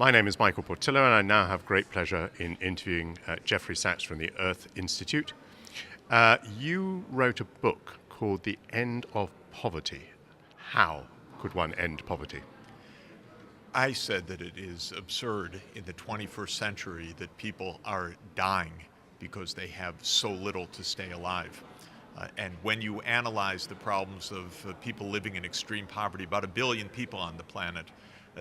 My name is Michael Portillo, and I now have great pleasure in interviewing Jeffrey Sachs from the Earth Institute. You wrote a book called The End of Poverty. How could one end poverty? I said that it is absurd in the 21st century that people are dying because they have so little to stay alive. And when you analyze the problems of people living in extreme poverty, about 1 billion people on the planet,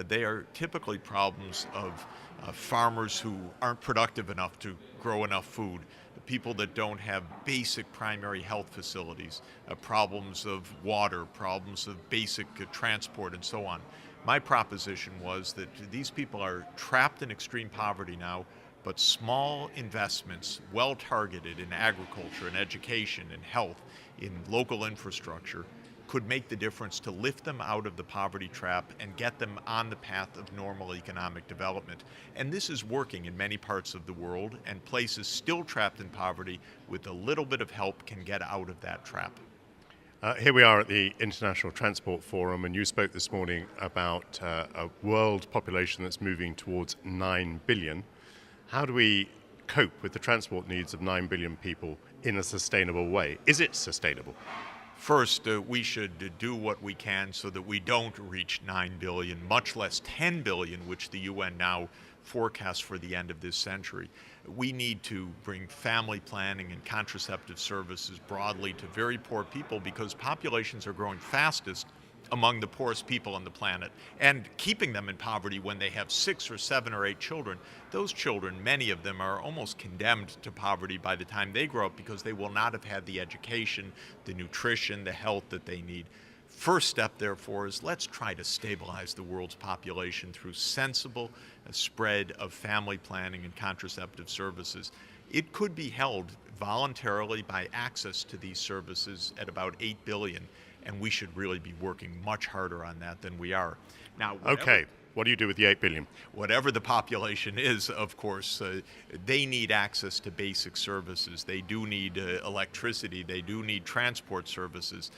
they are typically problems of farmers who aren't productive enough to grow enough food, people that don't have basic primary health facilities, problems of water, problems of basic transport, and so on. My proposition was that these people are trapped in extreme poverty now, but small investments, well targeted in agriculture and education and health, in local infrastructure, could make the difference to lift them out of the poverty trap and get them on the path of normal economic development. And this is working in many parts of the world, and places still trapped in poverty with a little bit of help can get out of that trap. Here we are at the International Transport Forum, and you spoke this morning about a world population that's moving towards 9 billion. How do we cope with the transport needs of 9 billion people in a sustainable way? Is it sustainable? First, we should do what we can so that we don't reach 9 billion, much less 10 billion, which the UN now forecasts for the end of this century. We need to bring family planning and contraceptive services broadly to very poor people, because populations are growing fastest among the poorest people on the planet, and keeping them in poverty when they have 6 or 7 or 8 children. Those children, many of them, are almost condemned to poverty by the time they grow up, because they will not have had the education, the nutrition, the health that they need. First step, therefore, is let's try to stabilize the world's population through sensible spread of family planning and contraceptive services. It could be held voluntarily by access to these services at about 8 billion. And we should really be working much harder on that than we are. Now, Okay, what do you do with the 8 billion? Whatever the population is, of course, they need access to basic services. They do need electricity. They do need transport services.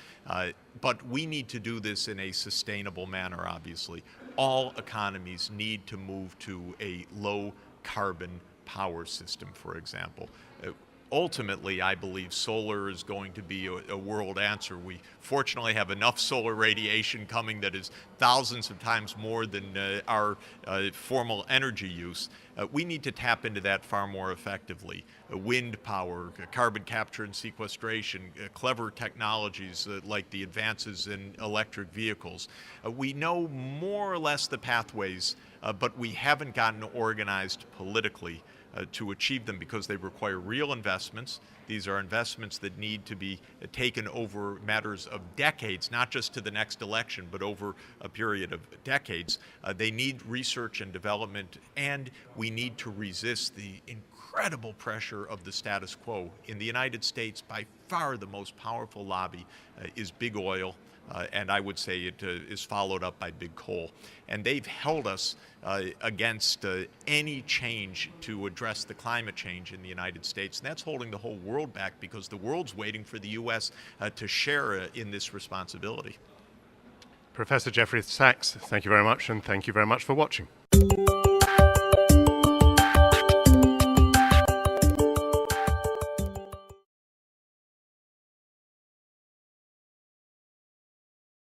But we need to do this in a sustainable manner, obviously. All economies need to move to a low carbon power system, for example. Ultimately, I believe solar is going to be a world answer. We fortunately have enough solar radiation coming that is thousands of times more than our formal energy use. We need to tap into that far more effectively. Wind power, carbon capture and sequestration, clever technologies like the advances in electric vehicles. We know more or less the pathways, but we haven't gotten organized politically to achieve them, because they require real investments. These are investments that need to be taken over matters of decades, not just to the next election, but over a period of decades. They need research and development, and we need to resist the incredible pressure of the status quo. In the United States, by far the most powerful lobby is big oil. And I would say it is followed up by big coal. And they've held us against any change to address the climate change in the United States. And that's holding the whole world back, because the world's waiting for the U.S. To share in this responsibility. Professor Jeffrey Sachs, thank you very much, and thank you very much for watching.